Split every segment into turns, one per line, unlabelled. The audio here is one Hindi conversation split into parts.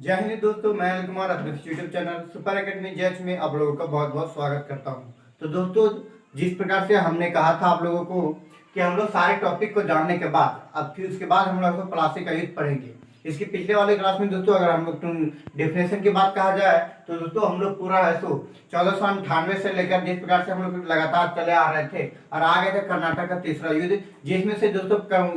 जय हिंद दोस्तों, मैं अनिल कुमार अपने यूट्यूब चैनल सुपर एकेडमी जैच में आप लोगों का बहुत बहुत स्वागत करता हूं। तो दोस्तों, जिस प्रकार से हमने कहा था आप लोगों को कि हम लोग सारे टॉपिक को जानने के बाद अब फिर उसके बाद हम लोग प्लास्टिक का युद्ध पढ़ेंगे। इसके पिछले वाले क्लास में दोस्तों अगर हम लोग डेफिनेशन की बात कहा जाए तो दोस्तों हम लोग पूरा है सो 1498 से लेकर जिस प्रकार से हम लोग लगातार चले आ रहे थे और आ गए थे कर्नाटक का तीसरा युद्ध, जिसमें से दोस्तों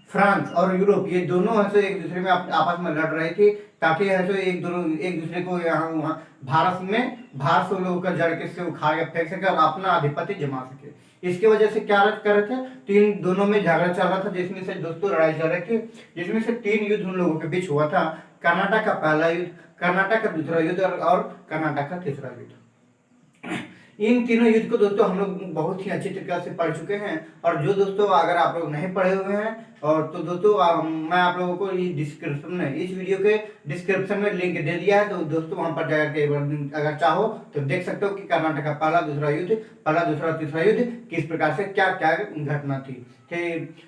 फ्रांस और यूरोप ये दोनों है सो एक दूसरे में आपस में लड़ रहे थे ताकि है सो एक दूसरे को यहाँ वहाँ भारत से लोगों का जड़ के से उखाड़ के फेंक सके और अपना आधिपत्य जमा सके। इसकी वजह से क्या कर रहे थे, तीन दोनों में झगड़ा चल रहा था, जिसमें से दोस्तों लड़ाई चल रही थी, जिसमें से तीन युद्ध उन लोगों के बीच हुआ था। कर्नाटक का पहला युद्ध, कर्नाटक का दूसरा युद्ध और कर्नाटक का तीसरा युद्ध। इन तीनों युद्ध को दोस्तों हम लोग बहुत ही अच्छी तरीके से पढ़ चुके हैं। और जो दोस्तों अगर आप लोग नहीं पढ़े हुए हैं और तो दोस्तों मैं आप लोगों को डिस्क्रिप्शन में इस वीडियो के डिस्क्रिप्शन में लिंक दे दिया है, तो दोस्तों वहां पर जाकर के अगर चाहो तो देख सकते हो कि कर्नाटक का पहला दूसरा युद्ध, पहला दूसरा तीसरा युद्ध किस प्रकार से क्या क्या घटना थी।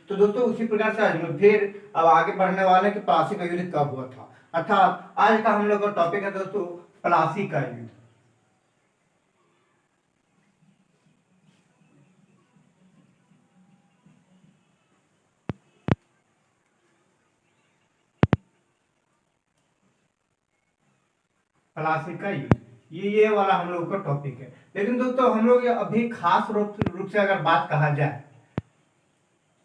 तो दोस्तों उसी प्रकार से आज हम लोग फिर अब आगे बढ़ने वाले कि प्लासी का युद्ध कब हुआ था। अर्थात आज का हम लोग का टॉपिक है दोस्तों प्लासी का युद्ध। प्लासी का युद्ध ये वाला हम लोग का टॉपिक है। लेकिन दोस्तों हम लोग अभी खास रूप से अगर बात कहा जाए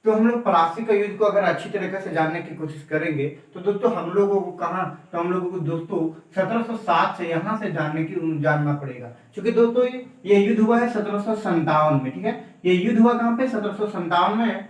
तो हम लोग प्लासी का युद्ध को अगर अच्छी तरीके से जानने की कोशिश करेंगे तो दोस्तों हम लोगों को कहाँ, तो हम लोगों को दोस्तों 1707 से यहाँ से जानना पड़ेगा। क्योंकि दोस्तों ये युद्ध हुआ है 1757 में, ठीक है। ये युद्ध हुआ कहाँ पे, 1757 में,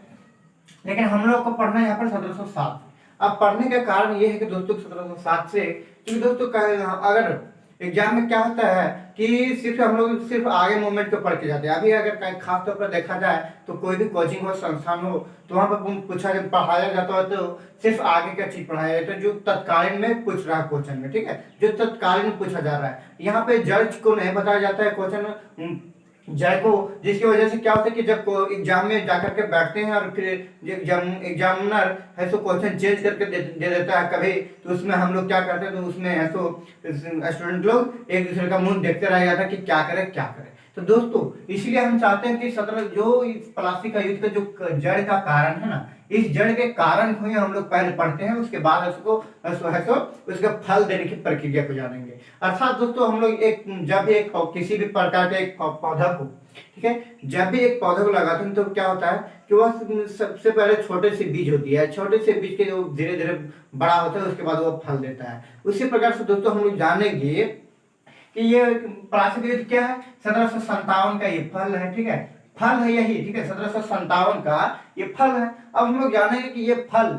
लेकिन हम लोग को पढ़ना है यहाँ पर 1707। अब पढ़ने का कारण ये है कि दोस्तों 1707 से, क्योंकि दोस्तों अगर एग्जाम में क्या होता है कि सिर्फ हम लोग सिर्फ आगे मूवमेंट को पढ़ के जाते हैं। अभी अगर खास तौर पर देखा जाए तो कोई भी कोचिंग हो, संस्थान हो, तो वहाँ पर पढ़ाया जाता है तो सिर्फ आगे का चीज पढ़ाया जाता है जो तत्कालीन में पूछ रहा है क्वेश्चन में, ठीक है, जो तत्कालीन में पूछा जा रहा है। यहाँ पे जज को नहीं बताया जाता है क्वेश्चन में जय को, जिसकी वजह से क्या होता है कि जब एग्जाम में जाकर के बैठते हैं और फिर एग्जामिनर है सो क्वेश्चन चेंज करके दे देता है कभी, तो उसमें हम लोग क्या करते हैं, तो उसमें है सो स्टूडेंट लोग एक दूसरे का मुंह देखते रह जाता है कि क्या करे क्या करे। तो दोस्तों इसलिए हम चाहते हैं कि जो प्लासी का युद्ध का जो जड़ का कारण है ना, इस जड़ के कारण को ही हम लोग पहले पढ़ते हैं, उसके बाद उसके फल देने की प्रक्रिया को जानेंगे। अर्थात दोस्तों हम लोग जब भी किसी भी प्रकार के एक पौधा को, ठीक है, जब भी एक पौधे को लगाते हैं तो क्या होता है कि वह सबसे पहले छोटे से बीज होती है, छोटे से बीज के जो धीरे धीरे बड़ा होता है उसके बाद वो फल देता है। उसी प्रकार से दोस्तों हम लोग जानेंगे कि ये प्लासी का युद्ध क्या है, 1757 का ये फल है, ठीक है, फल है यही, ठीक है, 1757 का ये फल है। अब हम लोग जानेंगे कि ये फल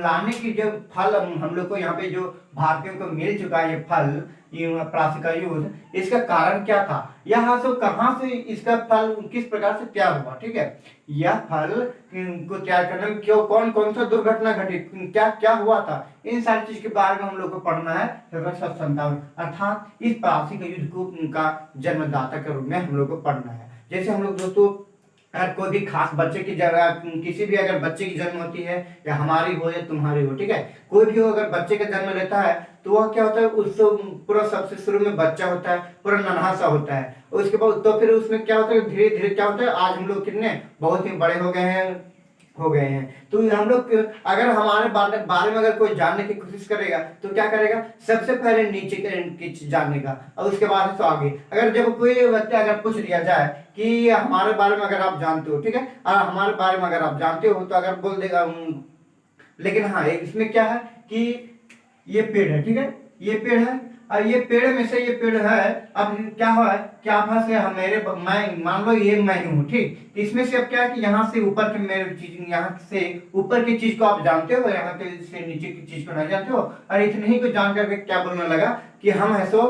लाने की जो फल हम लोग को यहाँ पे जो भारतीयों को मिल चुका है, ये फल प्लासी का युद्ध, इसका कारण क्या था, यहाँ से कहाँ से इसका फल किस प्रकार से तैयार हुआ, ठीक है, यह फल को तैयार करने में क्यों कौन कौन सा दुर्घटना घटी, क्या क्या हुआ था, इन सारी चीज के बारे में हम लोग को पढ़ना है 1757। अर्थात इस प्लासी का युद्ध को उनका जन्मदाता के रूप में हम लोग को पढ़ना है। जैसे हम लोग दोस्तों अगर कोई भी खास बच्चे की जगह किसी भी अगर बच्चे की जन्म होती है, या हमारी हो या तुम्हारी हो, ठीक है, कोई भी हो अगर बच्चे का जन्म लेता है तो वह क्या होता है, उससे पूरा सबसे शुरू में बच्चा होता है, पूरा नन्हा सा होता है। उसके बाद तो फिर उसमें क्या होता है, धीरे धीरे क्या होता है, आज हम लोग कितने बहुत ही बड़े हो गए हैं। तो हम लोग अगर हमारे बारे में अगर कोई जानने की कोशिश करेगा तो क्या करेगा, सबसे पहले नीचे की चीज जानेगा और उसके बाद तो आगे। अगर जब कोई बच्चा अगर पूछ दिया जाए कि हमारे बारे में अगर आप जानते हो, ठीक है, और हमारे बारे में अगर आप जानते हो तो अगर बोल देगा लेकिन हाँ इसमें क्या है कि ये पेड़ है, ठीक है, ये पेड़ है और ये पेड़ में से ये पेड़ है। अब क्या हुआ है कि आप से मैं मान लो ये मैं हूँ, ठीक, तो इसमें से अब क्या है कि यहाँ से ऊपर के मेरे चीज, यहाँ से ऊपर की चीज को आप जानते हो, यहाँ के से नीचे की चीज को नहीं जानते हो, और इतने ही को जान करके क्या बोलने लगा कि हम है सो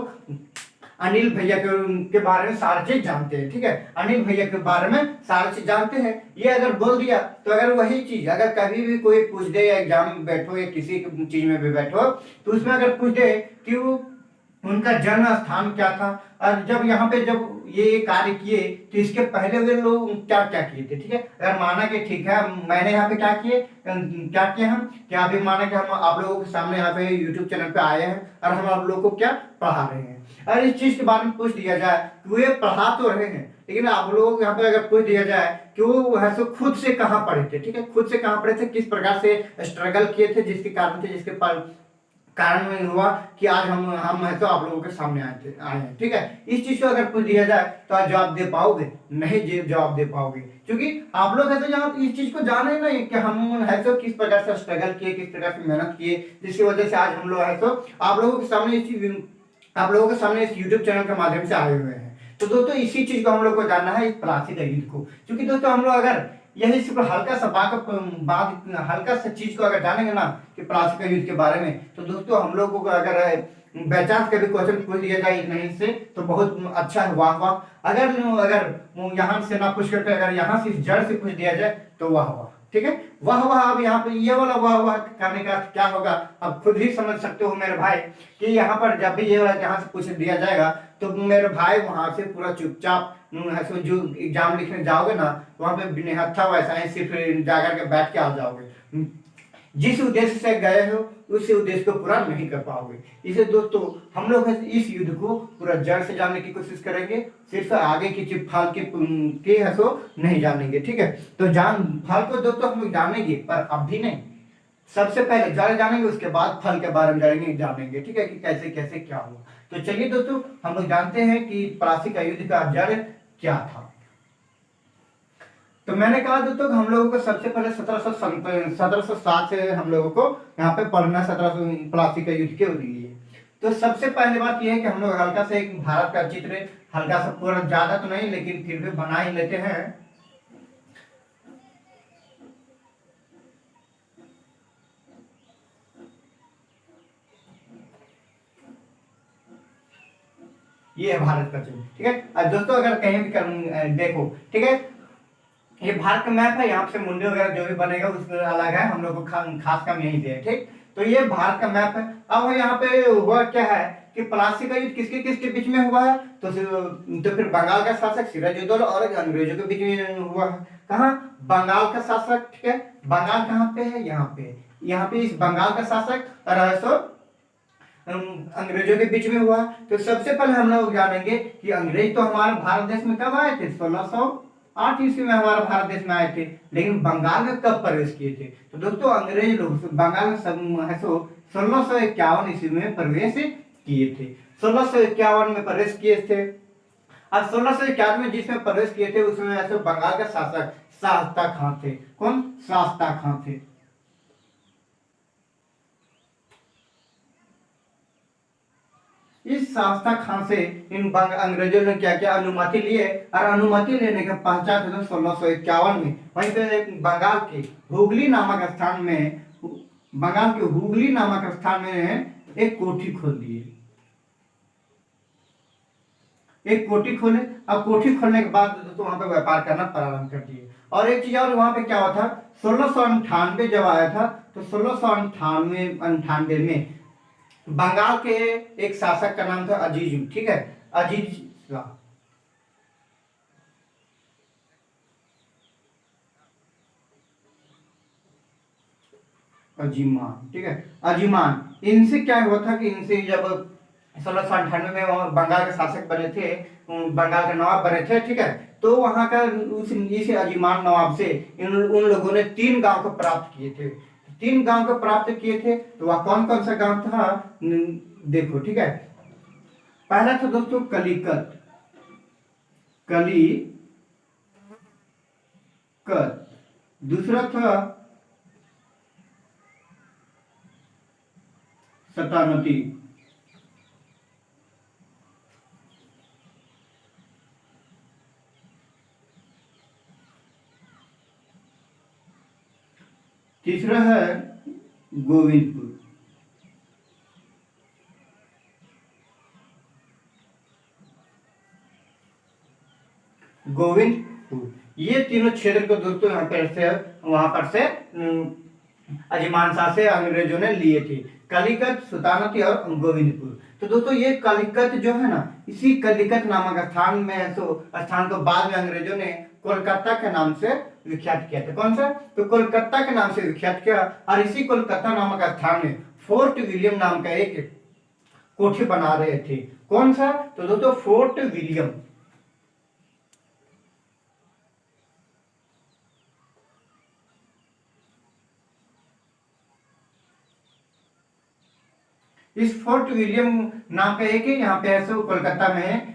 अनिल भैया के बारे में सारी चीज जानते हैं, ठीक है, अनिल भैया के बारे में सारी चीज जानते हैं। ये अगर बोल दिया तो अगर वही चीज अगर कभी भी कोई पूछ दे, या एग्जाम में बैठो या किसी चीज में भी बैठो, तो उसमें अगर पूछ दे कि वो उनका जन्म स्थान क्या था, और जब यहाँ पे जब ये कार्य किए तो इसके पहले वे लोग क्या क्या किए थे। ठीक है, अगर माना कि ठीक है मैंने यहाँ पे क्या किए, क्या किया हम, क्या अभी माना कि हम आप लोगों के सामने यहाँ पे यूट्यूब चैनल पे आए हैं और हम आप लोगों को क्या पढ़ा रहे हैं। अगर इस चीज के बारे में पूछ दिया जाए कि वो ये पढ़ा तो रहे हैं, लेकिन आप लोगों को यहाँ पे अगर पूछ दिया जाए कि वो है सो खुद से कहाँ पढ़े थे, ठीक है, खुद से कहाँ पढ़े थे, किस प्रकार से स्ट्रगल किए थे, जिसके कारण थे, जिसके कारण में हुआ कि आज हम है तो आप लोगों के सामने आए हैं। ठीक है, इस चीज को अगर पूछ दिया जाए तो आप जवाब दे पाओगे? नहीं जवाब दे पाओगे, क्योंकि आप लोग है तो यहाँ इस चीज को जाने नहीं कि हम है तो किस प्रकार से स्ट्रगल किए, किस प्रकार से मेहनत किए, जिसकी वजह से आज हम लोग है तो आप लोगों के सामने इस यूट्यूब चैनल के माध्यम से आए हुए हैं। तो दोस्तों इसी चीज को हम लोग को जानना है, इस प्लासी का युद्ध को, क्योंकि दोस्तों हम लोग अगर यही सिर्फ हल्का सा चीज को अगर जानेंगे ना कि प्लासी का युद्ध के बारे में, तो दोस्तों हम लोगों को अगर बाईचांस कभी क्वेश्चन पूछ दिया जाए नहीं से तो बहुत अच्छा है, वाह वाह। अगर यहाँ से ना पूछ करके अगर यहाँ से जड़ से पूछ दिया जाए तो वाह वाह। ठीक है, वाह वाह। अब यहाँ पे ये वाला वाह वाह करने का क्या होगा, अब खुद ही समझ सकते हो मेरे भाई, कि यहाँ पर जब भी ये वाला यहाँ से पूछ दिया जाएगा तो मेरे भाई वहां से पूरा चुपचाप जो एग्जाम लिखने जाओगे ना, वहां पे निहत्था वैसा ही सिर्फ जाकर के बैठ के आ जाओगे, जिस उद्देश्य से गए हो उस उद्देश्य को पूरा नहीं कर पाओगे। इसे दोस्तों हम लोग इस युद्ध को पूरा जड़ से जानने की कोशिश करेंगे, सिर्फ आगे की चीज फल के है सो नहीं जानेंगे। ठीक है, तो फल को दोस्तों हम लोग जानेंगे, पर अब भी नहीं, सबसे पहले जड़ जानेंगे, उसके बाद फल के बारे में जानेंगे। ठीक है, कि कैसे कैसे क्या हुआ। तो चलिए दोस्तों हम लोग जानते हैं कि प्लासी का युद्ध का जड़ क्या था। तो मैंने कहा दोस्तों हम लोगों को सबसे पहले 1707 से हम लोगों को यहाँ पे पढ़ना 1700 प्लासी का युद्ध के लिए। तो सबसे पहले बात यह है कि हम लोग हल्का से एक भारत का चित्र, हल्का सा, पूरा ज्यादा तो नहीं लेकिन फिर भी बना ही लेते हैं। ये है भारत का चित्र। ठीक है, और दोस्तों अगर कहीं भी देखो, ठीक है, ये भारत का मैप है, यहाँ से मुंडे वगैरह जो भी बनेगा उसका अलग है, हम लोग को खास काम यही से है। ठीक, तो ये भारत का मैप है। अब यहाँ पे हुआ क्या है कि प्लासी का युद्ध किसके किसके बीच में हुआ है, तो फिर बंगाल का शासक सिराजुद्दौला और अंग्रेजों के बीच में हुआ है। कहाँ? बंगाल का शासक। ठीक है, बंगाल कहाँ पे है? यहाँ पे इस बंगाल का शासक और अंग्रेजों के बीच में हुआ। तो सबसे पहले हम लोग जानेंगे कि अंग्रेज तो हमारे भारत देश में कब आए थे? 1608 ईस्वी में हमारे भारत देश में आए थे, लेकिन बंगाल में कब प्रवेश किए थे? तो दोस्तों अंग्रेज लोग बंगाल में 1651 ईस्वी में प्रवेश किए थे। 1651 में प्रवेश किए थे, और 1651 में जिसमें प्रवेश किए थे उसमें ऐसे बंगाल का शासक शास्ता खां थे। कौन? शास्ता खां थे। इस शास्ता खां से इन अंग्रेजों ने क्या क्या अनुमति लिए, और अनुमति लेने के पश्चात 1651 में वहीं पे बंगाल के हुगली नामक स्थान में एक कोठी खोल दिए। एक कोठी खोले, अब कोठी खोलने के बाद तो वहां पे व्यापार करना प्रारंभ कर दिए। और एक चीज और वहां पे क्या हुआ था, 1698 जब आया था तो 1698 में बंगाल के एक शासक का नाम था अजीज। ठीक है, अजीज अजीमान। ठीक है, अजीमान, इनसे क्या हुआ था कि इनसे जब 1698 में बंगाल के शासक बने थे, बंगाल के नवाब बने थे। ठीक है, तो वहां का इस अजीमान नवाब से उन लोगों ने 3 गांव को प्राप्त किए थे। 3 गांव को प्राप्त किए थे, तो वह कौन कौन सा गांव था देखो। ठीक है, पहला था दोस्तों कलिकत। दूसरा था सतानती। तीसरा है गोविंदपुर। ये तीनों क्षेत्र को दोस्तों यहाँ पर से वहां पर से अजमान शाह से अंग्रेजों ने लिए थे, कलिकत, सुल्तानती और गोविंदपुर। तो तो दोस्तों ये कलिकत जो है ना, इसी कलिकत नामक स्थान में तो स्थान को बाद में अंग्रेजों ने कोलकाता के नाम से विख्यात किया था। कौन सा? तो कोलकाता के नाम से विख्यात किया। और इसी कोलकाता नामक स्थान में फोर्ट विलियम नाम का एक कोठी बना रहे थे। कौन सा? तो दोस्तों फोर्ट विलियम। इस फोर्ट विलियम नाम का एक यहाँ पे ऐसे कोलकाता में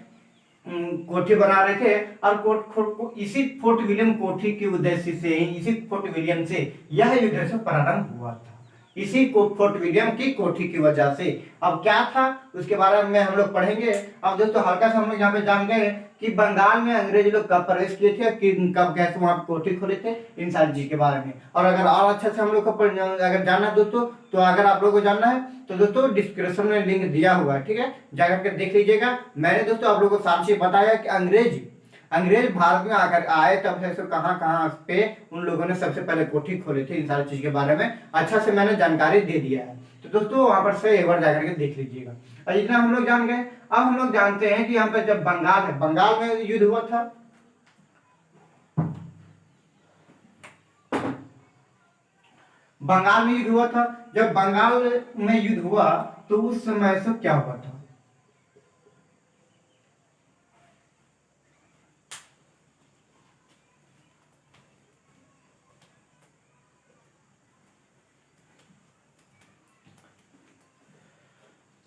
कोठी बना रहे थे। और इसी फोर्ट विलियम कोठी के उद्देश्य से, इसी फोर्ट विलियम से यह युद्ध से प्रारंभ हुआ था, इसी फोर्ट विलियम की कोठी की वजह से। अब क्या था उसके बारे में हम लोग पढ़ेंगे। अब दोस्तों हल्का सा हम लोग यहाँ पे जान गए कि बंगाल में अंग्रेज लोग कब प्रवेश किए थे, कि कब कैसे वहां कोठी खोले थे, इन सारी चीज के बारे में। और अगर और अच्छे से हम लोग को अगर जानना है दोस्तों, तो अगर आप लोगों को जानना है तो दोस्तों डिस्क्रिप्शन में लिंक दिया हुआ है, ठीक है, जाकर के देख लीजिएगा। मैंने दोस्तों आप लोगों को सारी चीज बताया कि अंग्रेज भारत में आकर आए तब से कहाँ कहाँ पे उन लोगों ने सबसे पहले कोठी खोले थे, इन सारी चीज के बारे में अच्छा से मैंने जानकारी दे दिया है। तो दोस्तों वहां पर से एक बार जाकर के देख लीजिएगा। और इतना हम लोग जान गए। अब हम लोग जानते हैं कि यहाँ पे जब बंगाल में युद्ध हुआ था, बंगाल में युद्ध हुआ था। जब बंगाल में युद्ध हुआ तो उस समय से क्या हुआ था?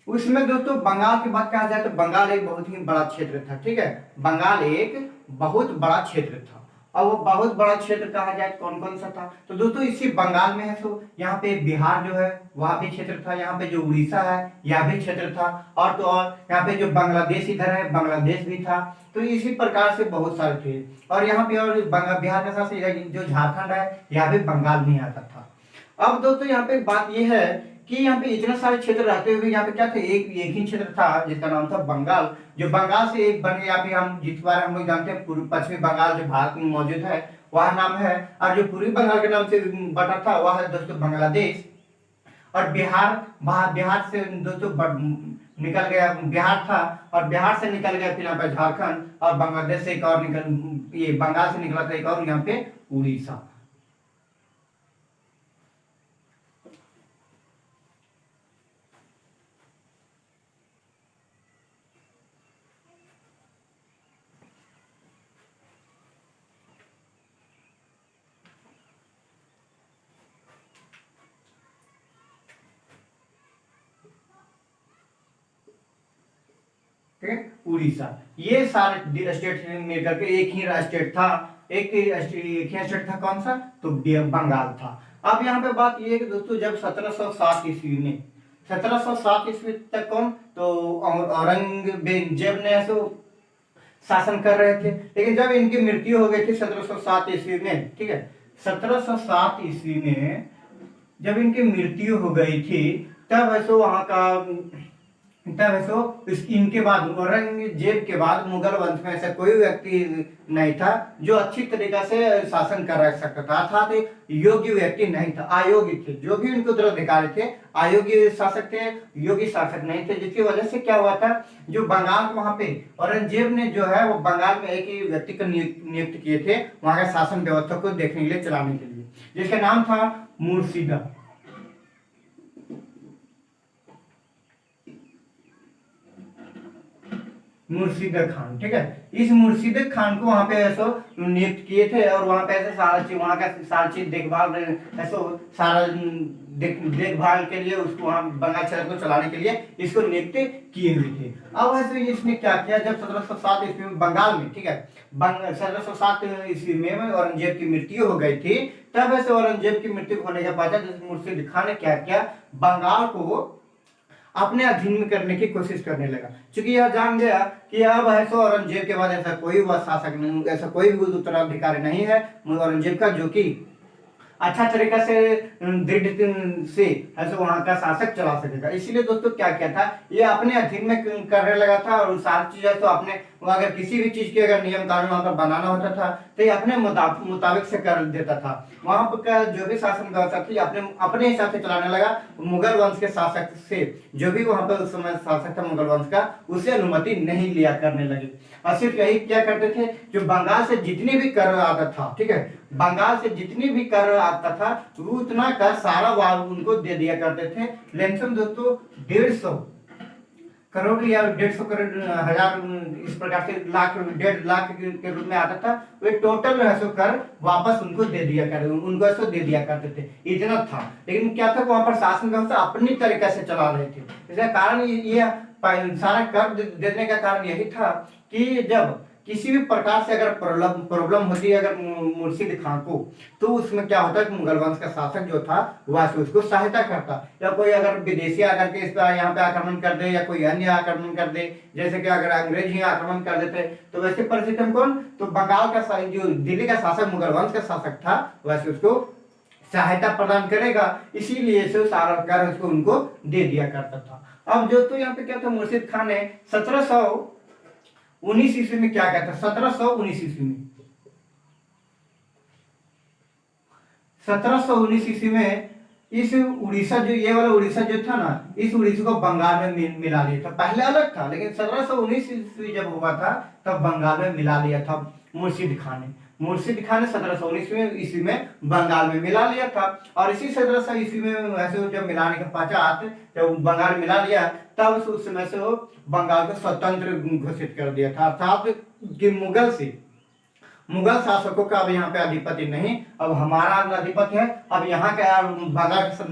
उसमें दोस्तों बंगाल की बात कहा जाए तो बंगाल एक बहुत ही बड़ा क्षेत्र था, ठीक है, बंगाल एक बहुत बड़ा क्षेत्र था। और वो बहुत बड़ा क्षेत्र कहा जाए कौन कौन सा था? तो दोस्तों इसी बंगाल में है तो यहाँ पे बिहार जो है वह भी क्षेत्र था, यहाँ पे जो उड़ीसा है यह भी क्षेत्र था, और तो और यहाँ पे जो बांग्लादेश इधर है बांग्लादेश भी था। तो इसी प्रकार से बहुत सारे थे। और यहाँ पे और बिहार के साथ साथ जो झारखंड है यह भी बंगाल में आता था। अब दोस्तों यहाँ पे बात यह है कि यहाँ पे इतने सारे क्षेत्र रहते हुए यहाँ पे क्या थे, एक ही क्षेत्र था जिसका नाम था बंगाल, जो बंगाल से एक बन गया। अभी हम जिस बार हम लोग जानते हैं पूर्वी पश्चिमी बंगाल जो भारत में मौजूद है वह नाम है, और जो पूर्वी बंगाल के नाम से बटा था वह है दोस्तों बांग्लादेश। और बिहार से दोस्तों निकल गया, बिहार था और बिहार से निकल गया फिर यहाँ पे झारखंड, और बांग्लादेश से एक और ये बंगाल से निकला था एक और यहाँ पे उड़ीसा। उड़ीसा, ये सारे स्टेट मिलकर के एक ही स्टेट था, एक ही स्टेट था। कौन सा? तो बंगाल था। अब यहाँ पे बात ये है कि दोस्तों जब 1707 ईस्वी में 1707 ईस्वी तक कौन? तो औरंगजेब ने ऐसे शासन कर रहे थे। लेकिन जब इनकी मृत्यु हो गई थी 1707 ईस्वी में, ठीक है, 1707 ईस्वी में जब इनकी मृत्यु हो गई थी तब ऐसे वहां का इनके बाद औरंगजेब के बाद मुगल वंश में ऐसा कोई व्यक्ति नहीं था जो अच्छी तरीके से शासन कर सकता था, अर्थात योग्य व्यक्ति नहीं था, अयोग्य थे। जो भी उनके उत्तराधिकारी थे अयोग्य शासक थे, योग्य शासक नहीं थे, जिसकी वजह से क्या हुआ था, जो बंगाल वहां पे औरंगजेब ने जो है वो बंगाल में एक ही व्यक्ति को नियुक्त किए थे वहां का शासन व्यवस्था को देखने के लिए, चलाने के लिए, जिसका नाम था मुर्शिदा मुर्शिदा खान, ठीक है। इस मुर्शिदा खान को वहां पे ऐसा नियुक्त किए थे और वहां पे ऐसे सारा चीज, वहां का सारा चीज देखभाल ऐसा सारा देखभाल के लिए उसको वहां बंगाल क्षेत्र को चलाने के लिए इसको नियुक्त किए हुए थे। अब ऐसे इसने क्या किया, जब 1707 ईस्वी में बंगाल में, ठीक है, 1707 ईस्वी में औरंगजेब की मृत्यु हो गई थी, तब ऐसे औरंगजेब की मृत्यु होने के बाद मुर्शिदा खान ने क्या किया, बंगाल को अपने अधीन में करने की कोशिश करने लगा। क्योंकि यह जान गया कि अब ऐसा औरंगजेब के बाद ऐसा कोई वह शासक नहीं, ऐसा कोई भी उत्तराधिकारी नहीं है औरंगजेब का जो कि अच्छा तरीका से दृढ़ से ऐसे वहां का शासक चला सकेगा। इसीलिए दोस्तों क्या किया था, ये अपने अधीन में करने लगा था, और सारी चीजें तो अपने, अगर किसी भी चीज के अगर नियम कानून वहां पर बनाना होता था तो ये अपने मुताबिक से कर देता था। वहां पर का जो भी शासन व्यवस्था थी अपने अपने हिसाब से चलाने लगा। मुगल वंश के शासक से, जो भी वहां पर उस समय शासक था मुगल वंश का, उसे अनुमति नहीं लिया करने लगे। और सिर्फ यही क्या करते थे, जो बंगाल से जितनी भी कर आता था, ठीक है, बंगाल से जितनी भी कर आता था वो उतना कर सारा वार उनको दे दिया करते थे। लमसम दोस्तों 150 करोड़ या 150 करोड़ हजार इस प्रकार से लाख 1.5 लाख के रूप में आता था। वे टोटल ऐसो कर वापस उनको दे दिया करते, उनको ऐसो दे दिया करते थे, इतना था। लेकिन क्या था, वहां पर शासन व्यवस्था अपनी तरीके से चला रहे थे। इसका कारण ये सारा कर देने का कारण यही था कि जब किसी भी प्रकार से अगर प्रॉब्लम होती है अगर मुर्शिद खां को, तो उसमें क्या होता है कि मुगल वंश का शासक जो था वह उसको सहायता करता। या कोई अगर विदेशी आकर के इस पर यहाँ पे आक्रमण कर दे, या कोई अन्य आक्रमण कर दे, जैसे कि अगर अंग्रेज ही आक्रमण कर देते, तो वैसे परिस्थिति में कौन, तो बंगाल का जो दिल्ली का शासक मुगल वंश का शासक था वैसे उसको सहायता प्रदान करेगा। इसीलिए से सारा कर उसको उनको दे दिया करता था। अब जो तो यहाँ पे क्या था, मुर्शिद खान ने 1719 ईस्वी में क्या कहता है, 1719 ईस्वी में 1719 ईस्वी में इस उड़ीसा, जो ये वाला उड़ीसा जो था ना, इस उड़ीसा को बंगाल में मिला लिया था। पहले अलग था, लेकिन 1719 ईस्वी जब हुआ था तब बंगाल में मिला लिया था मुर्शिद खान ने। मुर्शिद खान ने 1719 ईस्वी में बंगाल में मिला लिया था। और इसी 1700 ईस्वी में वैसे जब मिलाने के पश्चात जब बंगाल मिला लिया, तब उस समय से वो बंगाल को स्वतंत्र घोषित कर दिया था। अर्थात कि मुगल शासकों का अब यहाँ पे अधिपति नहीं, अब हमारा अधिपति है। अब यहाँ का बंगाल का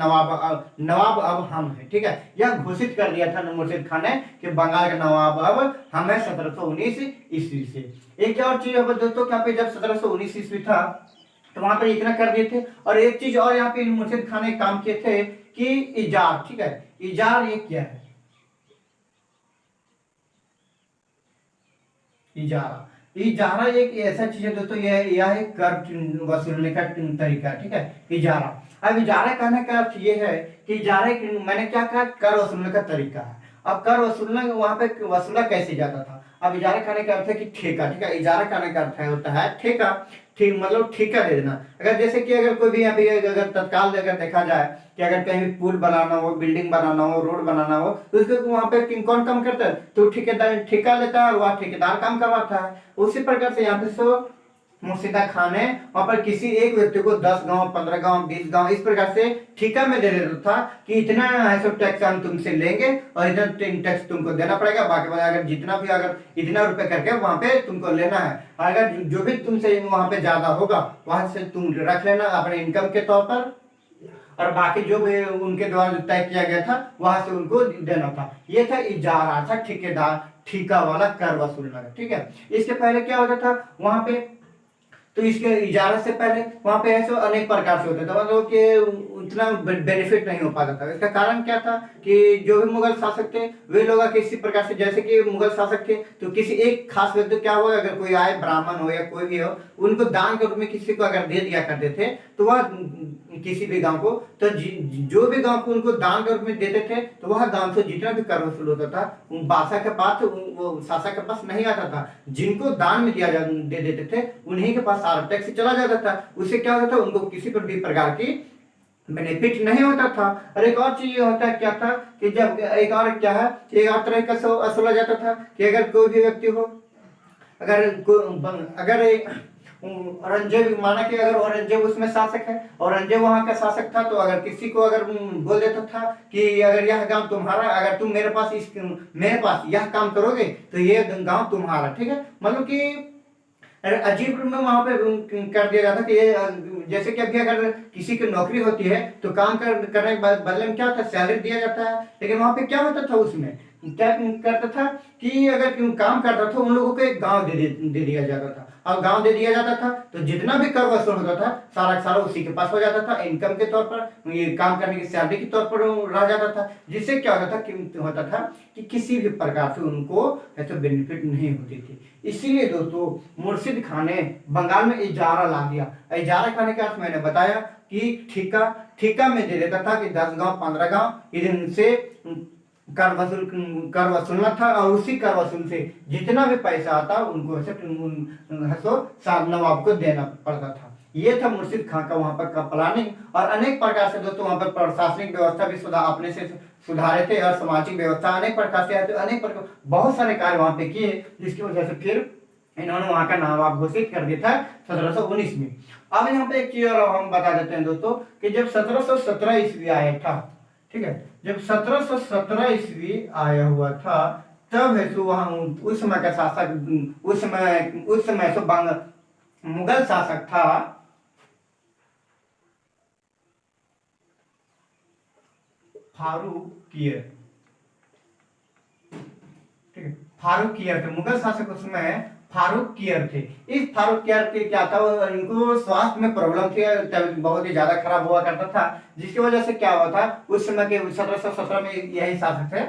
नवाब अब हम है, ठीक है। यह घोषित कर दिया था मुर्शिद खान ने कि बंगाल का नवाब अब हम है 1719 ईस्वी से। एक और चीज दोस्तों, क्या पे जब 1719 ईस्वी था तो वहां पर इतना कर दिए थे। और एक चीज और यहाँ पे मुर्शिद खान ने काम किए थे कि इजार, ठीक है, इजार ये क्या है, इजारा, इजारा एक ऐसा चीज है दोस्तों, यह एक कर वसूलने का तरीका, ठीक है, इजारा। अब इजारा कहने का अर्थ ये है कि इजारे मैंने क्या कहा, कर वसूलने का तरीका है। अब कर वसूलने वहां पे वसूला कैसे जाता था। अब इजारा कहने का अर्थ है कि ठेका, ठीक है, इजारा कहने का अर्थ है होता है ठेका, ठीक, मतलब ठेका दे देना। अगर जैसे कि अगर कोई भी अभी अगर तत्काल अगर देखा जाए कि अगर कहीं पुल बनाना हो, बिल्डिंग बनाना हो, रोड बनाना हो, तो उसको वहां पे कौन काम करता है, तो ठेकेदार ठेका लेता है और वह ठेकेदार काम करवाता है। उसी प्रकार से यहाँ पे सो मुर्शिदा खान है वहां पर किसी एक व्यक्ति को 10 गांव, 15 गांव, 20 गांव इस प्रकार से ठेका में दे देता था कि इतना ऐसा टैक्स हम तुमसे लेंगे और इतना टैक्स तुमको देना पड़ेगा। बाकी अगर जितना भी अगर इतना रुपए करके वहां पे तुमको लेना है, अगर जो भी तुमसे वहां पे ज्यादा होगा वहां से तुम रख लेना अपने इनकम के तौर पर, और बाकी जो भी उनके द्वारा तय किया गया था वहां से उनको देना था। ये था इजारा, था ठेकेदार, ठेका वाला कर वसूलना, ठीक है। इसके पहले क्या होता था वहां पे, तो इसके इजाजत से पहले वहां पे ऐसे अनेक प्रकार से होते थे, मतलब कि उतना बेनिफिट नहीं हो पाता था। इसका कारण क्या था कि जो भी मुगल शासक थे वे लोग किसी प्रकार से, जैसे कि मुगल शासक थे तो किसी एक खास व्यक्ति क्या हुआ, अगर कोई आए ब्राह्मण हो या कोई भी हो, उनको दान के रूप में किसी को अगर दे दिया करते थे, तो वह किसी भी गांव को, तो जो भी गांव को उनको दान के रूप में देते थे, तो वह गांव से जितना भी कर वसूल होता था बादशाह के पास, वो शासक के पास नहीं आता था। जिनको दान में दे देते थे उन्हीं के पास सारा टैक्स चला जाता था। उससे क्या होता था, उनको किसी पर भी प्रकार की बेनिफिट नहीं होता था। और एक और चीज होता है क्या था कि जब एक और क्या है, एक और तरह का वसूला जाता था कि अगर कोई भी व्यक्ति हो, अगर औरंगजेब, माना कि अगर औरंगजेब उसमें शासक है, औरंगजेब वहां का शासक था, तो अगर किसी को अगर बोल देता था कि अगर यह काम तुम्हारा, अगर तुम मेरे पास यह काम करोगे तो ये गांव तुम्हारा, ठीक है। मतलब कि अजीब रूप में वहां पे कर दिया जाता कि ये, जैसे कि अभी अगर किसी की नौकरी होती है तो काम करने के बदले में क्या होता है, सैलरी दिया जाता है। लेकिन वहां पे क्या होता था, उसमें क्या करता था कि अगर काम करता था उन लोगों को एक गांव दे दिया जाता था। और गांव दे दिया जाता था तो जितना भी कर वसूल होता था सारा उसी के पास हो जाता था, इनकम के तौर पर, ये काम करने की सैलरी के तौर पर रह जाता था। जिससे क्या होता था कि किसी भी प्रकार से उनको ऐसे बेनिफिट नहीं होती थी। इसीलिए दोस्तों मुर्शिद खान ने बंगाल में इजारा ला दिया। इजारा खाने का अर्थ मैंने बताया कि ठेका ठेका में दे देता था कि 10 गांव 15 गांव इनसे कर वसूलना था, और उसी कर वसूल से जितना भी पैसा आता उनको नवाब को देना पड़ता था। ये था मुर्शिद खां का वहां पर का प्लानिंग। और अनेक प्रकार से दोस्तों वहां पर प्रशासनिक व्यवस्था भी अपने से सुधारे थे, और सामाजिक व्यवस्था अनेक प्रकार से अनेक प्रकार बहुत सारे कार्य वहां पे किए, जिसकी वजह से फिर इन्होंने वहां का नवाब घोषित कर दिया था 1719 में। अब यहाँ पे एक चीज और हम बता देते हैं दोस्तों कि जब 1717 ईस्वी आया था, ठीक है, जब 1717 ईस्वी आया हुआ था, तब है सो वहां उस समय का शासक उस समय सो मुगल शासक था फारूकियर, ठीक है, फारूकियर थे मुगल शासक उसमें फारूकियर थे। इस फारूकियर के क्या था, इनको स्वास्थ्य में प्रॉब्लम थी, बहुत ही ज्यादा खराब हुआ करता था, जिसकी वजह से क्या हुआ था उस समय के 1717 में यही शासक थे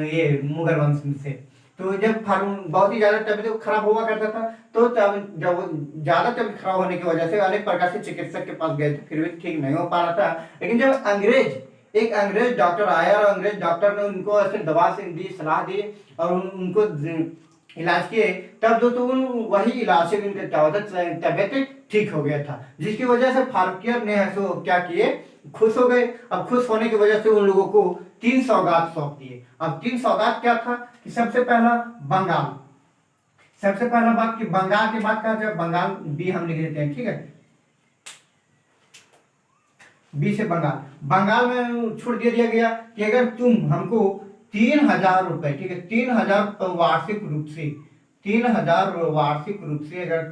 ये मुगल वंश से। तो जब बहुत ही ज्यादा तबीयत खराब हुआ करता था, तो जब ज्यादा तबीयत खराब होने की वजह से अनेक प्रकार से चिकित्सक के पास गए थे, फिर भी ठीक नहीं हो पा रहा था। लेकिन जब एक अंग्रेज डॉक्टर आया, और अंग्रेज डॉक्टर ने उनको ऐसे दवा से दी, सलाह दी, और उनको इलाज किए, तब तो वही इलाज से उनका क्या होता तबियत ठीक हो गया था, जिसकी वजह से फारूकियर ने सो क्या किए, खुश हो गए। अब खुश होने की वजह से उन लोगों को 3 सौगात सौंप दिए। अब 3 सौगात क्या था कि सबसे पहला बंगाल, सबसे पहला बात कि बंगाल की बात कहा जाए, बंगाल बी हम लिख देते हैं, ठीक है, बी से बंगाल में छूट दे दिया गया कि अगर तुम हमको 3,000 रुपए, ठीक है, 3,000 वार्षिक रूप से, 3,000 वार्षिक रूप से अगर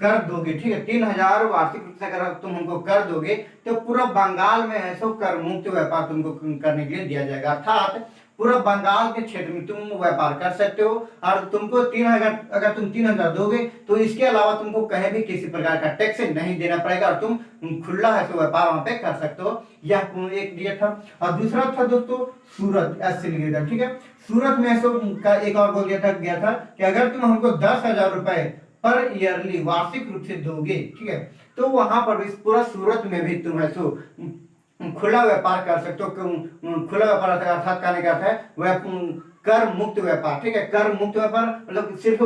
कर दोगे, ठीक है, 3,000 वार्षिक रूप से अगर तुम हमको कर दोगे, तो पूरा बंगाल में है सो कर मुक्त व्यापार तुमको करने के लिए दिया जाएगा। अर्थात पूरा बंगाल के क्षेत्र में तुम व्यापार कर सकते हो, और तुमको 3,000 अगर तुम 3,000 दोगे तो इसके अलावा तुमको कहीं भी किसी प्रकार का टैक्स नहीं देना पड़ेगा, और तुम खुला है तो व्यापार वहां पे कर सकते हो। यह एक दिया था। और दूसरा था दोस्तों सूरत, ऐसे लिखा, ठीक है, सूरत में सो का एक और बोल गया था कि अगर तुम हमको 10,000 रुपए पर ईयरली वार्षिक रूप से दोगे, ठीक है, तो वहां पर भी पूरा सूरत में भी तुम है सो खुला व्यापार कर सकते हो। खुला व्यापार अर्थात कहने का अर्थ है वह कर मुक्त व्यापार, ठीक है, कर मुक्त व्यापार मतलब सिर्फ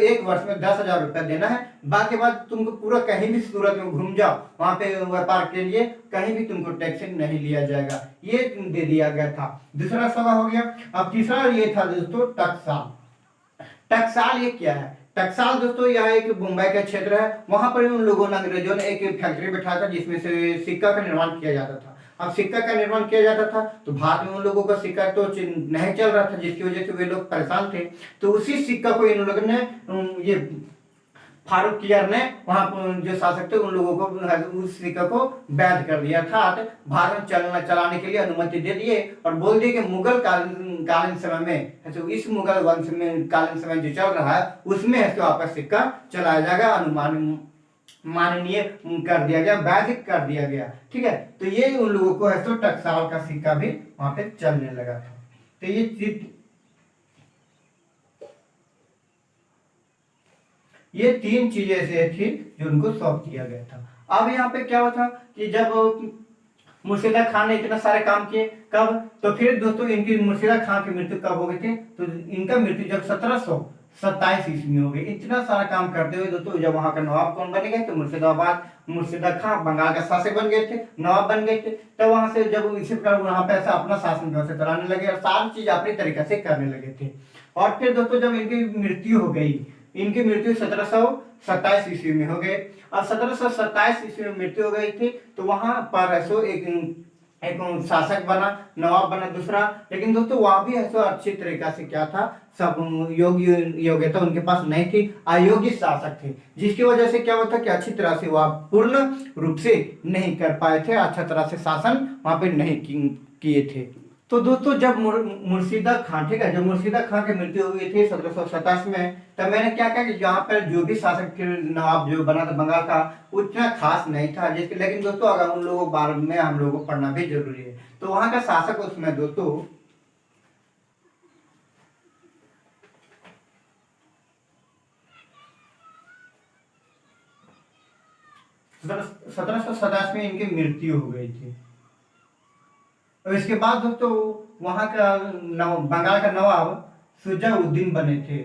एक वर्ष में 10,000 रुपया देना है, बाकी बात तुमको पूरा कहीं भी सूरत में घूम जाओ, वहां पे व्यापार के लिए कहीं भी तुमको टैक्स नहीं लिया जाएगा, ये दे दिया गया था। दूसरा सवाल हो गया। अब तीसरा ये था दोस्तों टकसाल। टकसाल ये क्या है? टकसाल दोस्तों यह एक मुंबई का क्षेत्र है, वहां पर उन लोगों ने अंग्रेजों ने एक फैक्ट्री बैठाया था जिसमें से सिक्का का निर्माण किया जाता था। अब सिक्का का निर्माण किया जाता था तो भारत में उन लोगों का सिक्का तो नहीं चल रहा था, जिसकी वजह से वे लोग परेशान थे। तो उसी सिक्का को इन लोगों ने ये फारूकियर ने वहां जो शासक थे उन लोगों को उस सिक्का को वैध कर दिया था, भारत में चलाने के लिए अनुमति दे दिए, और बोल दिए कि मुगल कालीन समय में तो इस मुगल वंश में कालीन समय जो चल रहा है उसमें है तो आपका सिक्का चलाया जाएगा, अनुमान माननीय कर दिया गया, वैध कर दिया गया, ठीक है। तो ये उन लोगों को है तो टकसाल का सिक्का भी वहां पे चलने लगा था। तो ये 3 चीजें ऐसे थी जो उनको सौंप दिया गया था। अब यहाँ पे क्या हुआ था कि जब मुर्शिदा खान ने इतना सारे काम किए, कब तो फिर दोस्तों इनकी मुर्शिदा खान की मृत्यु कब हो गई थी? तो इनका मृत्यु जब 1727 ईस्वी में हो गई। इतना सारा काम करते हुए दोस्तों जब वहां का नवाब कौन बने गए? तो मुर्शिदा खान बंगाल का शासक बन गए थे, नवाब बन गए थे। तब वहां से जब इसी प्रकार वहां पे ऐसा अपना शासन व्यवस्था चलाने लगे और सारी चीज अपनी तरीके से करने लगे थे। और फिर दोस्तों जब इनकी मृत्यु हो गई, इनकी मृत्यु 1727 ईस्वी में हो गए, और 1727 ईस्वी में मृत्यु हो गई थी। तो वहां पर ऐसो एक शासक बना, नवाब बना दूसरा। लेकिन दोस्तों वहां भी ऐसा अच्छी तरीका से क्या था, सब योग्यता उनके पास नहीं थी, अयोग्य शासक थे, जिसकी वजह से क्या होता कि अच्छी तरह से वह पूर्ण रूप से नहीं कर पाए थे, अच्छा तरह से शासन वहां पे नहीं किए थे। तो दोस्तों जब मुर्शिदा खान, ठीक है, जब मुर्शिदा खान की मृत्यु हुई थी 1727 में, तब मैंने क्या कहा कि यहाँ पर जो भी शासक फिर नवाब जो बना था बंगाल का उतना खास नहीं था, जिसके लेकिन दोस्तों अगर उन लोगों के बारे में हम लोगों को पढ़ना भी जरूरी है। तो वहां का शासक उसमें दोस्तों 1727 में इनकी मृत्यु हो गई थी। और इसके बाद दोस्तों वहां का बंगाल का नवाब शुजाउद्दीन बने थे।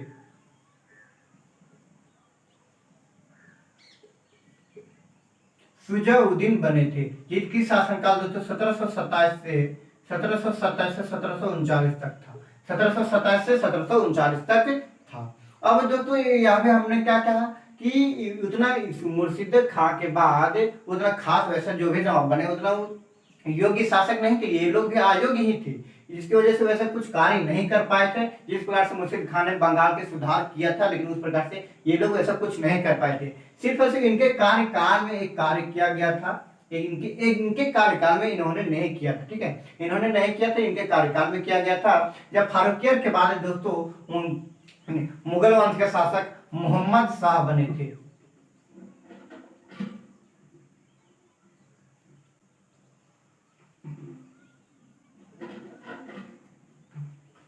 शुजाउद्दीन बने थे, जिनकी शासनकाल दोस्तों 1727 से 1739 तक था। 1727 से 1739 तक था। अब दोस्तों यहाँ पे हमने क्या कहा कि उतना मुर्शिद खां के बाद उतना खास वैसा जो भी नवाब बने उतना योग्य शासक नहीं थे, ये लोग भी अयोग्य ही थे, जिसकी वजह से वैसे कुछ कार्य नहीं कर पाए थे। जिस प्रकार से मुर्शिद खान ने बंगाल के सुधार किया था, लेकिन उस प्रकार से ये लोग ऐसा कुछ नहीं कर पाए थे। सिर्फ और सिर्फ इनके कार्यकाल में एक कार्य किया गया था, इनके कार्यकाल में इन्होंने नहीं किया था। ठीक है, इन्होंने नहीं किया था, इनके कार्यकाल में किया गया था। जब फारूकियत के बाद दोस्तों मुगल वंश के शासक मोहम्मद शाह बने थे।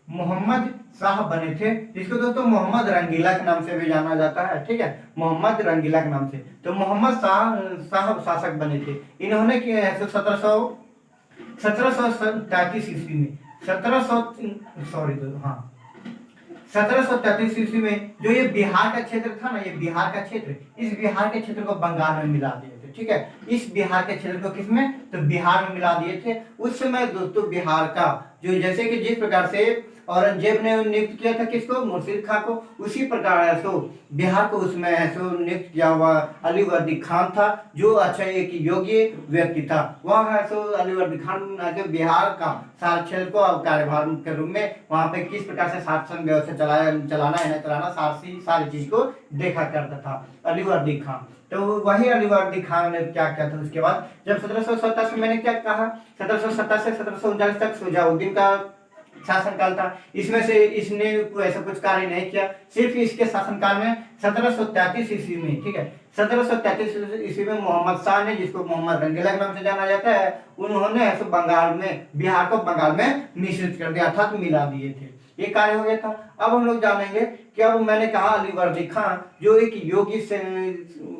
मोहम्मद शाह बने थे, जिसको दोस्तों मोहम्मद रंगीला के नाम से भी जाना जाता है। ठीक है, मोहम्मद रंगीला के नाम से। तो मोहम्मद शाह शासक बने थे। इन्होंने किया है 1733 ईस्वी में 1733 ईस्वी में जो ये बिहार का क्षेत्र था ना, ये बिहार का क्षेत्र, इस बिहार के क्षेत्र को बंगाल में मिला दिए थे। ठीक है, इस बिहार के क्षेत्र को किसमें, तो बिहार में मिला दिए थे। उस समय दोस्तों बिहार का जो जैसे कि जिस प्रकार से औरंगजेब ने नियुक्त किया था किसको, मुर्शिद खां को, उसी प्रकार है सो बिहार को उसमें है सो नियुक्त किया हुआ अलीवर्दी खान था, जो अच्छा एक योग्य व्यक्ति था। वह है सो अलीवर्दी खान जो बिहार का सारे क्षेत्र को कार्यभार के रूप में वहां पे किस प्रकार से शासन व्यवस्था चलाना है चलाना सारी चीज को देखा करता था अलीवर्दी खान। तो वही अलीवर्दी खान ने क्या किया था उसके बाद, जब 1727 में मैंने क्या कहा, 1727 से 1739 तक शुजाउद्दीन का शासनकाल था। इसमें से इसने ऐसा कुछ कार्य नहीं किया। सिर्फ इसके शासनकाल में 1733 ईस्वी में, ठीक है, 1733 ईस्वी में मोहम्मद शाह ने, जिसको मोहम्मद रंगीला के नाम से जाना जाता है, उन्होंने ऐसे बंगाल में बिहार को बंगाल में मिश्रित कर दिया, अर्थात मिला दिए थे। ये कार्य हो गया था। अब हम लोग जानेंगे कि अब मैंने कहा अलीवर्दी खान जो एक योगी से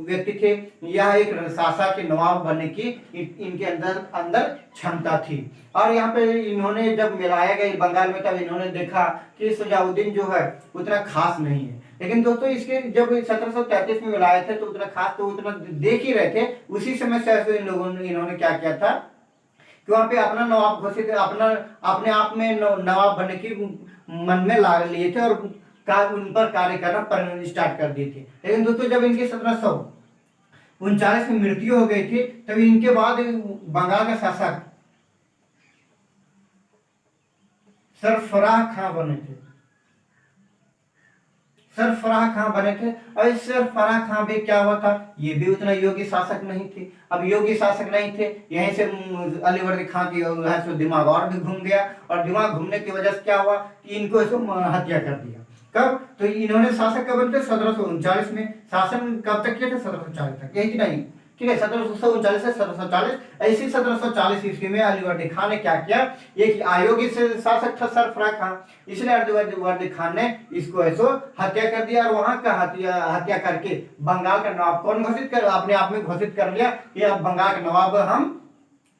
व्यक्ति थे, यह एक शासक के नवाब बनने की इनके अंदर क्षमता थी। और यहाँ पे इन्होंने जब मिलाया गया बंगाल में, तब इन्होंने देखा कि शुजाउद्दीन जो है उतना खास नहीं है। लेकिन दोस्तों इसके जब 1733 में मिलाए थे तो उतना खास तो उतना देख ही रहे थे। उसी समय से इन्होंने क्या किया था कि वहां पे अपना नवाब घोषित, अपने आप में नवाब बनने की मन में ला लिए थे और उन पर कार्य करना स्टार्ट कर दिए थे। लेकिन दोस्तों जब इनकी 1739 में मृत्यु हो गई थी, तब इनके बाद बंगाल का शासक सरफराह खां बने थे। सरफराह खां बने थे। और इस सरफराह खां भी क्या हुआ था, ये भी उतना योग्य शासक नहीं थे। अब योग्य शासक नहीं थे, यहीं से अलीवर्दी खां की दिमाग और भी घूम गया, और दिमाग घूमने की वजह से क्या हुआ कि इनको हत्या कर दिया। कब, तो इन्होंने शासक कब बनते 1739 में, शासन कब तक किया था 1740 तक, यही नहीं, ठीक है, 1739 से 1740। ऐसी 1740 ईस्वी में अलीवर्दी खान ने क्या किया, एक अयोग्य से शासक था सरफराह खान, इसलिए अलीवर्दी खान ने इसको ऐसो हत्या कर दिया, और वहां का हत्या करके बंगाल का नवाब कौन घोषित कर, अपने आप में घोषित कर लिया कि अब बंगाल का नवाब हम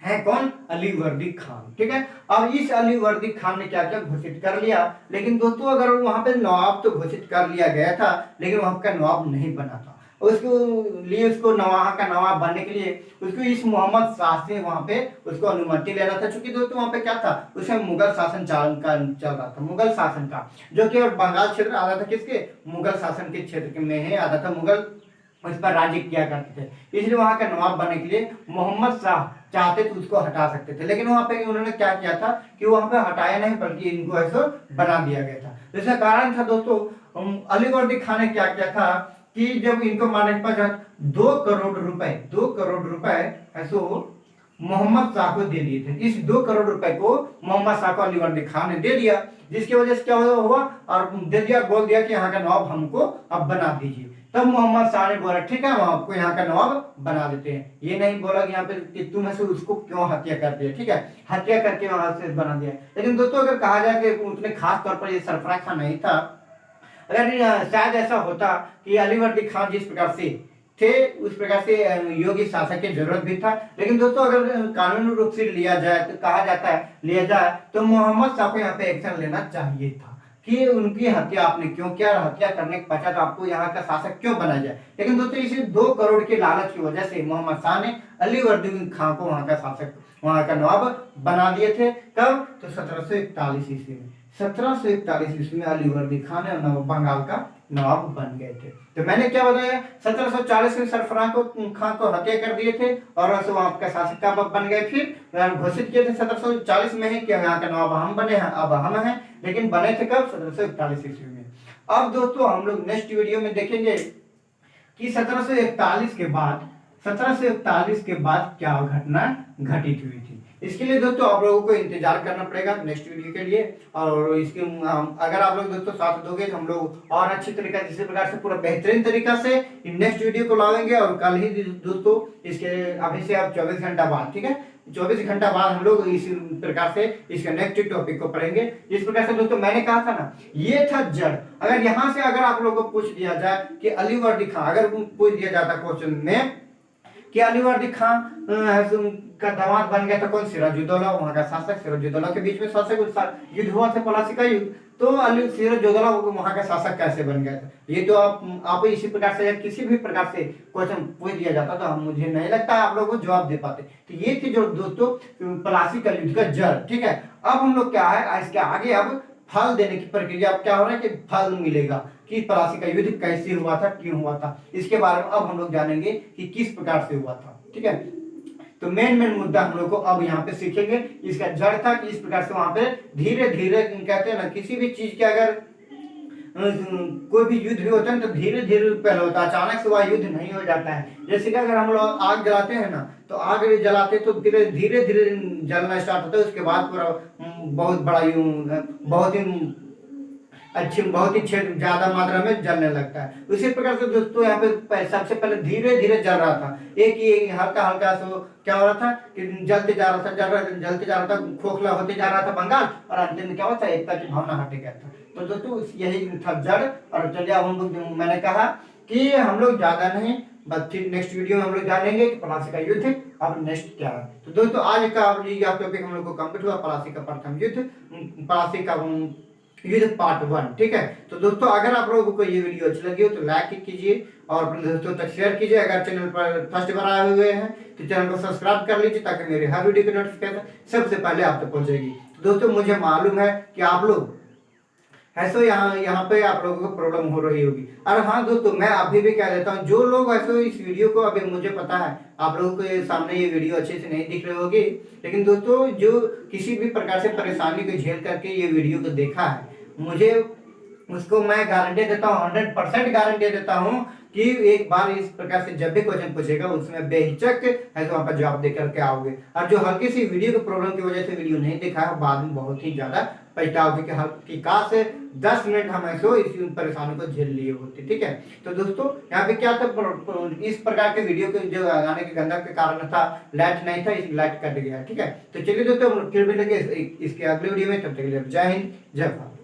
है कौन, अलीवर्दी खान। ठीक है, अब इस अलीवर्दी खान ने क्या किया, घोषित कर लिया। लेकिन दोस्तों अगर वहां पे नवाब तो घोषित कर लिया गया था, लेकिन वहां का नवाब नहीं बना था। उसको लिए उसको वहां का नवाब बनने के लिए उसको इस मोहम्मद शाह से वहां पे उसको अनुमति लेना था। क्योंकि दोस्तों वहां पे क्या था, उसमें मुगल शासन चल रहा था, मुगल शासन का, जो कि बंगाल क्षेत्र आता था किसके, मुगल शासन के क्षेत्र में है आता था। मुगल उस पर राज्य किया करते थे, इसलिए वहां का नवाब बनने के लिए मोहम्मद शाह चाहते तो उसको हटा सकते थे। लेकिन वहां पे उन्होंने क्या किया था कि वहां पे हटाया नहीं, बल्कि इनको ऐसा बना दिया गया था। इसका कारण था दोस्तों, अलीवर्दी खान ने क्या किया था कि जब इनको मारने के बाद 2 करोड़ रुपए ऐसो मोहम्मद शाह को दे दिए थे। इस 2 करोड़ रुपए को मोहम्मद शाह को अलीवर्दी खान ने दे दिया, जिसकी वजह से क्या हुआ, और दे दिया, बोल दिया कि यहाँ का नवाब हमको अब बना दीजिए। तब मोहम्मद शाह ने बोला ठीक है, हम आपको यहाँ का नवाब बना देते हैं। ये नहीं बोला कि यहाँ पे कि तुम ऐसे उसको क्यों हत्या कर दिया, ठीक है, हत्या करके वहां से बना दिया। लेकिन दोस्तों अगर कहा जाए कि उतने खास तौर पर ये सरफराह खान नहीं था। अगर शायद ऐसा होता कि अलीवर्दी खान जिस प्रकार से, थे उस प्रकार से योग्य शासक की जरूरत भी था। लेकिन दोस्तों अगर कानूनी रूप से लिया जाए तो कहा जाता है लिया जाए तो मोहम्मद शाह को यहाँ पे एक्शन लेना चाहिए था कि उनकी हत्या आपने क्यों किया और हत्या करने के पश्चात आपको यहाँ का शासक क्यों बना जाए। लेकिन दोस्तों इसी 2 करोड़ के लालच की वजह से मोहम्मद शाह ने अली वर्दी खान को वहां का शासक वहां का नवाब बना दिए थे। कब? तो 1741 ईस्वी में। 1741 ईस्वी में अली वर्दी खान बंगाल का नवाब बन गए थे। तो मैंने क्या बताया, 1740 में सरफराज खान को हत्या कर दिए थे और वहां का शासक का बन गए। फिर घोषित किए थे 1740 में ही कि यहाँ का नवाब हम बने हैं, अब हम हैं। लेकिन बने थे कब? 1741 ईस्वी में। अब दोस्तों हम लोग नेक्स्ट वीडियो में देखेंगे कि 1741 के बाद क्या घटना घटित हुई थी। इसके लिए दोस्तों आप लोगों को इंतजार करना पड़ेगा नेक्स्ट वीडियो के लिए। और इसके अगर आप लोग दोस्तों साथ दोगे तो हम लोग और अच्छी तरीका जिस प्रकार से पूरा बेहतरीन तरीका से नेक्स्ट वीडियो को लाएंगे। और कल ही दोस्तों इसके अभी से अब 24 घंटा बाद, ठीक है, 24 घंटा बाद हम लोग इस प्रकार से इसके नेक्स्ट टॉपिक को पढ़ेंगे। इस प्रकार से दोस्तों मैंने कहा था ना, ये था जड़। अगर यहाँ से अगर आप लोगों को पूछ दिया जाए कि अली वर्दी खान, अगर पूछ दिया जाता क्वेश्चन में कि अली वर्दी खान का दामाद बन गया था कौन? सिराजुद्दौला, वहां का शासक। सिराजुद्दौला के बीच में शासक युद्ध हुआ था, प्लासी का युद्ध। तो अली सिराजुद्दौला वहां का शासक कैसे बन गया था? ये तो आप इसी प्रकार से किसी भी प्रकार से क्वेश्चन पूछ दिया जाता तो मुझे नहीं लगता आप लोगों को जवाब दे पाते। तो ये थी जो दोस्तों प्लासी का युद्ध का जड़, ठीक है। अब हम लोग क्या है, इसके आगे अब फल देने की प्रक्रिया अब क्या हो रहा है कि फल मिलेगा कि प्लासी का युद्ध कैसे हुआ था, क्यों हुआ था। इसके बारे में अब हम लोग जानेंगे कि किस प्रकार से हुआ था, ठीक है। तो मेन मुद्दा हम लोग को अब यहाँ पे सीखेंगे। इसका जड़ था कि इस प्रकार से वहां पे धीरे धीरे कहते हैं ना, किसी भी चीज के अगर कोई भी युद्ध भी होता है तो धीरे धीरे पहले होता है, अचानक से वह युद्ध नहीं हो जाता है। जैसे कि अगर हम लोग आग जलाते हैं ना, तो आग जलाते तो धीरे धीरे जलना स्टार्ट होता है। उसके बाद पूरा बहुत बड़ा बहुत ही ज्यादा मात्रा में जलने लगता है। उसी प्रकार से दोस्तों यहाँ पे सबसे पहले धीरे धीरे जल रहा था, एक हल्का हल्का सो क्या हो रहा था कि जलते जा रहा था, खोखला होते जा रहा था बंगाल, और अंतिम में क्या हुआ था, एकता की भावना हटे गया था। तो दोस्तों यही था जड़। और चलिए अब हम लोग, मैंने कहा कि हम लोग ज्यादा नहीं, बस फिर नेक्स्ट वीडियो में हम लोग जानेंगे कि प्लासी का युद्ध अब नेक्स्ट क्या है। तो दोस्तों आज का टॉपिक हम लोग को कंप्लीट हुआ, प्लासी का प्रथम युद्ध, प्लासी का युद्ध पार्ट 1, ठीक है। तो दोस्तों अगर आप लोगों को ये वीडियो अच्छी लगी हो तो लाइक कीजिए और अपने दोस्तों तक शेयर कीजिए। अगर चैनल पर फर्स्ट बार आए हुए हैं तो चैनल को सब्सक्राइब कर लीजिए ताकि मेरे हर वीडियो की नोटिफिकेशन सबसे पहले आप तक पहुंचेगी। तो दोस्तों मुझे मालूम है कि आप लोग ऐसे यहाँ पे आप लोगों को प्रॉब्लम हो रही होगी। और हाँ दोस्तों मैं अभी भी कह देता हूँ, जो लोग ऐसे इस वीडियो को, अभी मुझे पता है आप लोगों के सामने ये वीडियो अच्छे से नहीं दिख रही होगी, लेकिन दोस्तों जो किसी भी प्रकार से परेशानी को झेल करके ये वीडियो को देखा है, मुझे उसको मैं गारंटी देता हूँ, 100% गारंटी देता हूँ कि एक बार इस प्रकार से जब भी क्वेश्चन पूछेगा उसमें बेहिचक है तो वहां पर जवाब देकर के आओगे। और जो हल्की सी वीडियो की प्रॉब्लम की वजह से वीडियो नहीं देखा है, बाद में बहुत ही ज्यादा पछताओगे कि काश से 10 मिनट हम ऐसे इस परेशानी को झेल लिए होते, ठीक है। तो दोस्तों यहाँ पे क्या था, इस प्रकार के वीडियो के जो आने के गंदा के कारण था, लाइट नहीं था, इस लाइट कट गया, ठीक है। तो चलिए दोस्तों फिर मिलेंगे इसके अगले वीडियो में, तब तक के लिए जय हिंद जय भारत।